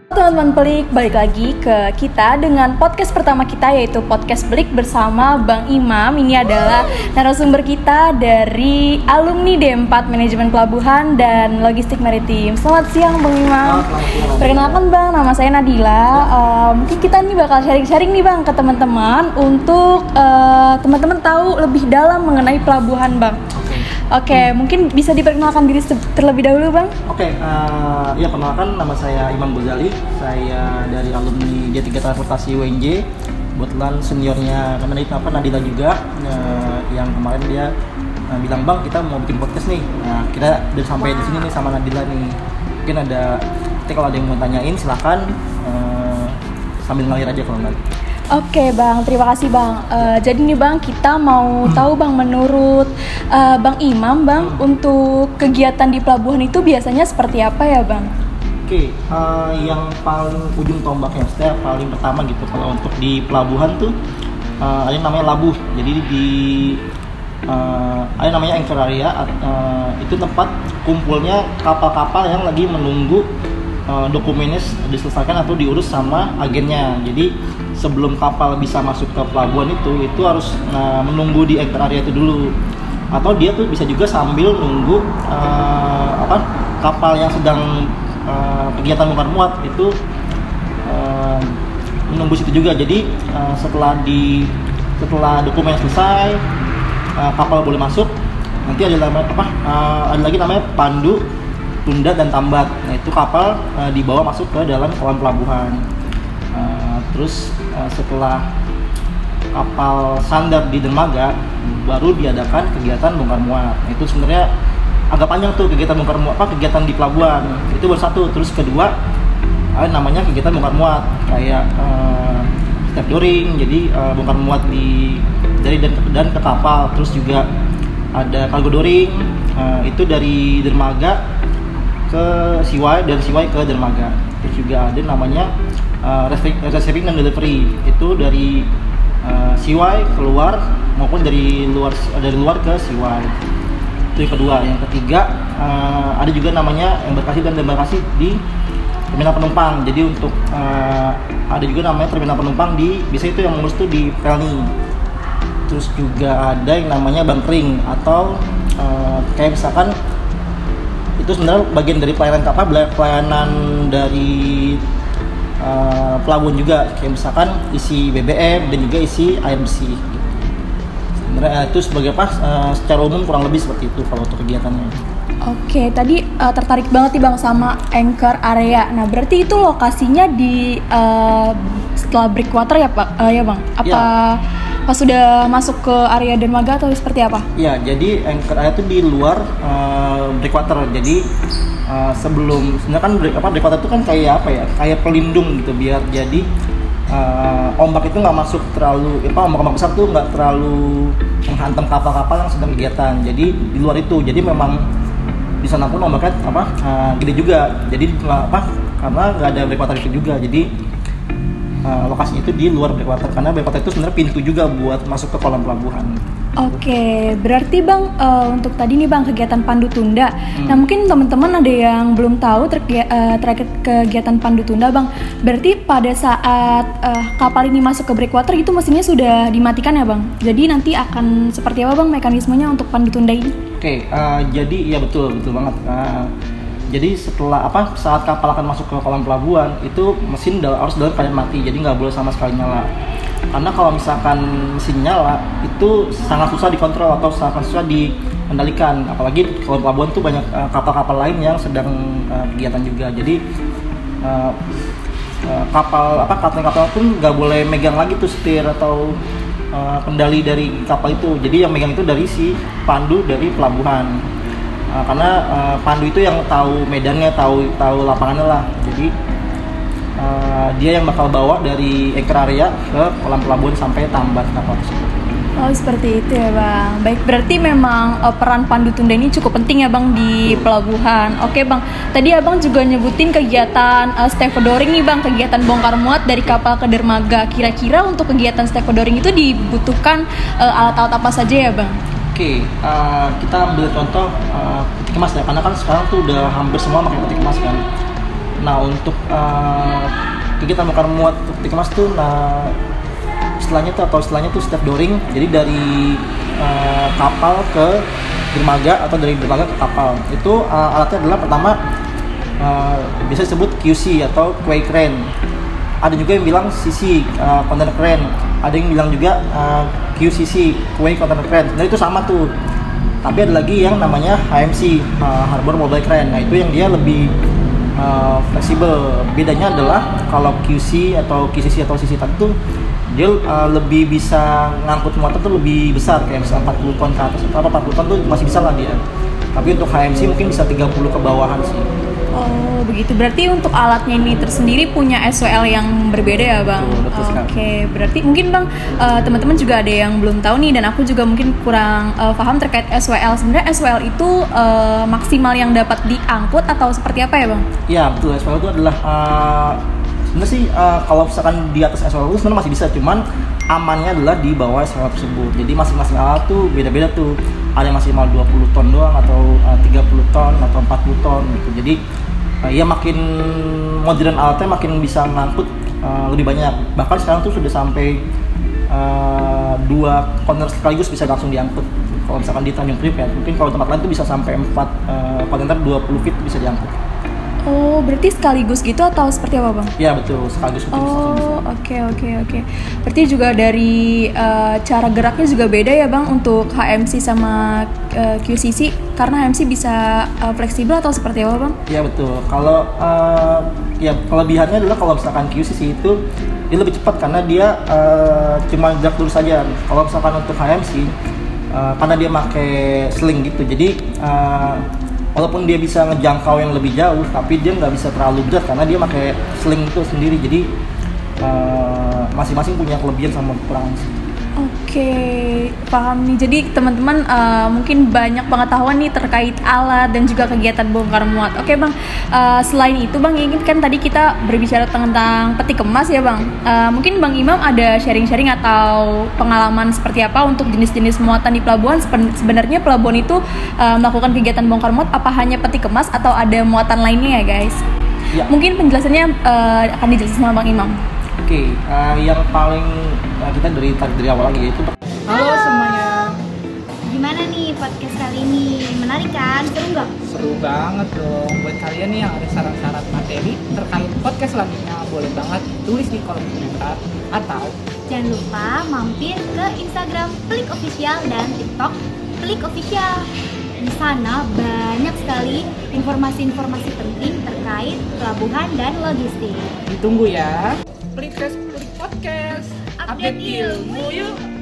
Teman-teman Pelik, balik lagi ke kita dengan podcast pertama kita, yaitu podcast Pelik bersama Bang Imam. Ini adalah narasumber kita dari alumni D4 Manajemen Pelabuhan dan Logistik Maritim. Selamat siang Bang Imam. Perkenalkan Bang, nama saya Nadila. Mungkin kita nih bakal sharing-sharing nih Bang ke teman-teman untuk teman-teman tahu lebih dalam mengenai pelabuhan Bang. Oke, mungkin bisa diperkenalkan diri terlebih dahulu Bang? Ya perkenalkan, nama saya Imam Ghazali. Saya dari alumni D3 Transportasi UNJ. Kebetulan seniornya Nadila juga, yang kemarin dia bilang, Bang, kita mau bikin podcast nih. Nah, kita udah sampai di sini nih sama Nadila nih. Mungkin nanti kalau ada yang mau tanyain silahkan, sambil ngalir aja kalau nanti. Oke Bang, terima kasih Bang. Jadi nih Bang, kita mau tahu Bang, menurut Bang Imam Bang, untuk kegiatan di pelabuhan itu biasanya seperti apa ya Bang? Yang paling ujung tombaknya, setiap paling pertama gitu, kalau untuk di pelabuhan tuh ada yang namanya labuh. Jadi ada namanya anchor area, itu tempat kumpulnya kapal-kapal yang lagi menunggu dokumennya diselesaikan atau diurus sama agennya. Jadi sebelum kapal bisa masuk ke pelabuhan itu harus menunggu di anchor area itu dulu. Atau dia tuh bisa juga sambil nunggu kapal yang sedang kegiatan bongkar muat itu menunggu situ juga. Jadi setelah dokumen selesai, kapal boleh masuk. Nanti ada lagi namanya pandu, tunda dan tambat. Nah, itu kapal dibawa masuk ke dalam kolam pelabuhan. Terus setelah kapal sandar di dermaga, baru diadakan kegiatan bongkar muat. Nah, itu sebenarnya agak panjang tuh kegiatan bongkar muat, kegiatan di pelabuhan. Itu baru satu. Terus kedua, namanya kegiatan bongkar muat, kayak step dooring. Jadi bongkar muat dari dan ke kapal. Terus juga ada cargo dooring, itu dari dermaga ke Siwai dan Siwai ke dermaga. Terus juga ada namanya receiving dan delivery, itu dari Siwai keluar maupun dari luar ke Siwai. Itu yang kedua. Yang ketiga, ada juga namanya embarkasi dan debarkasi di terminal penumpang. Jadi untuk ada juga namanya terminal penumpang biasanya itu yang ngurus tuh di Pelni. Terus juga ada yang namanya bunkering, atau kayak misalkan itu sebenarnya bagian dari pelayanan dari pelabuhan juga, kayak misalkan isi BBM dan juga isi air bersih gitu. Sebenarnya itu sebagai secara umum kurang lebih seperti itu kalau untuk kegiatannya. Oke, tadi tertarik banget nih Bang sama anchor area. Nah, berarti itu lokasinya di setelah breakwater ya Pak? Ya Bang? Apa pas sudah masuk ke area dermaga atau seperti apa? Iya, jadi anchor area itu di luar breakwater. Jadi sebenarnya kan breakwater itu kan kayak pelindung gitu, biar jadi ombak itu nggak masuk terlalu, ombak besar tuh nggak terlalu menghantam kapal-kapal yang sedang kegiatan. Jadi di luar itu, jadi memang di sana pun ombaknya gede juga. Jadi karena nggak ada breakwater itu juga, jadi lokasinya itu di luar breakwater, karena breakwater itu sebenarnya pintu juga buat masuk ke kolam pelabuhan. Oke, berarti Bang, untuk tadi nih Bang, kegiatan pandu tunda. Nah, mungkin teman-teman ada yang belum tahu terkait kegiatan pandu tunda Bang. Berarti pada saat kapal ini masuk ke breakwater itu mesinnya sudah dimatikan ya Bang? Jadi nanti akan seperti apa Bang mekanismenya untuk pandu tunda ini? Jadi iya betul banget. Jadi saat kapal akan masuk ke kolam pelabuhan, itu mesin harus dalam keadaan mati, jadi nggak boleh sama sekali nyala. Karena kalau misalkan mesin nyala, itu sangat susah dikontrol atau sangat susah dikendalikan. Apalagi di kolam pelabuhan tuh banyak kapal-kapal lain yang sedang kegiatan juga. Jadi kapal pun nggak boleh megang lagi tuh setir atau kendali dari kapal itu. Jadi yang megang itu dari si pandu dari pelabuhan. Karena pandu itu yang tahu medannya, tahu lapangannya lah. Jadi dia yang bakal bawa dari anchor area ke kolam pelabuhan sampai tambat kapal tersebut. Oh, seperti itu ya Bang. Baik, berarti memang peran pandu tunda ini cukup penting ya Bang di pelabuhan. Oke Bang, tadi Abang juga nyebutin kegiatan stevedoring nih Bang, kegiatan bongkar muat dari kapal ke dermaga. Kira-kira untuk kegiatan stevedoring itu dibutuhkan alat-alat apa saja ya Bang? Kita ambil contoh peti kemas ya, karena kan sekarang tuh udah hampir semua pakai peti kemas kan. Nah untuk kegiatan bongkar muat peti kemas tuh, nah istilahnya tuh step dooring. Jadi dari kapal ke dermaga atau dari dermaga ke kapal. Itu alatnya adalah pertama biasa disebut QC atau quay crane. Ada juga yang bilang CC, container crane. Ada yang bilang juga QCC, quay container crane. Nah itu sama tuh. Tapi ada lagi yang namanya HMC, Harbor Mobile Crane. Nah itu yang dia lebih fleksibel. Bedanya adalah kalau QC atau QCC atau CC tadi tuh dia lebih bisa ngangkut muatan tuh lebih besar, kayak misalnya 40 ton ke atas atau 40 ton tuh masih bisa lah dia. Tapi untuk HMC mungkin bisa 30 ke bawahan sih. Oh begitu, berarti untuk alatnya ini tersendiri punya SWL yang berbeda ya Bang? Betul sekali. Oke, berarti mungkin Bang teman-teman juga ada yang belum tahu nih, dan aku juga mungkin kurang paham terkait SWL. Sebenarnya SWL itu maksimal yang dapat diangkut atau seperti apa ya Bang? Iya betul, SWL itu adalah sebenarnya sih kalau misalkan di atas SWL itu sebenarnya masih bisa, cuman amannya adalah di bawah SWL tersebut. Jadi masing-masing alat tuh beda-beda tuh. Ada yang maksimal 20 ton doang, atau 30 ton, atau 40 ton gitu. Jadi ya makin modern alatnya makin bisa ngangkut lebih banyak. Bahkan sekarang tuh sudah sampai 2 kontainer sekaligus bisa langsung diangkut. Kalau misalkan di Tanjung Priok ya, mungkin kalau tempat lain tuh bisa sampai 4 kontainer 20 feet bisa diangkut. Oh, berarti sekaligus gitu atau seperti apa Bang? Iya betul, sekaligus. Oh, oke. Berarti juga dari cara geraknya juga beda ya Bang untuk HMC sama QCC, karena HMC bisa fleksibel atau seperti apa Bang? Iya betul. Kalau ya kelebihannya adalah kalau misalkan QCC itu dia lebih cepat karena dia cuma gerak lurus saja. Kalau misalkan untuk HMC karena dia pakai sling gitu, jadi walaupun dia bisa ngejangkau yang lebih jauh, tapi dia nggak bisa terlalu berat karena dia pakai sling itu sendiri. Jadi masing-masing punya kelebihan sama kekurangan sih. Oke, paham nih. Jadi teman-teman mungkin banyak pengetahuan nih terkait alat dan juga kegiatan bongkar muat. Oke Bang, selain itu Bang, ini kan tadi kita berbicara tentang peti kemas ya Bang. Mungkin Bang Imam ada sharing-sharing atau pengalaman seperti apa untuk jenis-jenis muatan di pelabuhan? Sebenarnya pelabuhan itu melakukan kegiatan bongkar muat apa hanya peti kemas atau ada muatan lainnya ya guys? Ya. Mungkin penjelasannya akan dijelaskan sama Bang Imam. Oke, yang paling kita dari awal lagi yaitu Halo semuanya. Gimana nih podcast kali ini? Menarik kan? Seru nggak? Seru banget dong. Buat kalian nih yang ada saran-saran materi terkait podcast selanjutnya, boleh banget tulis di kolom komentar, atau Jangan lupa mampir ke Instagram Pelik Official dan TikTok Pelik Official. Di sana banyak sekali informasi-informasi penting terkait pelabuhan dan logistik. ditunggu ya. Pelik Podcast, Update ilmu yuk!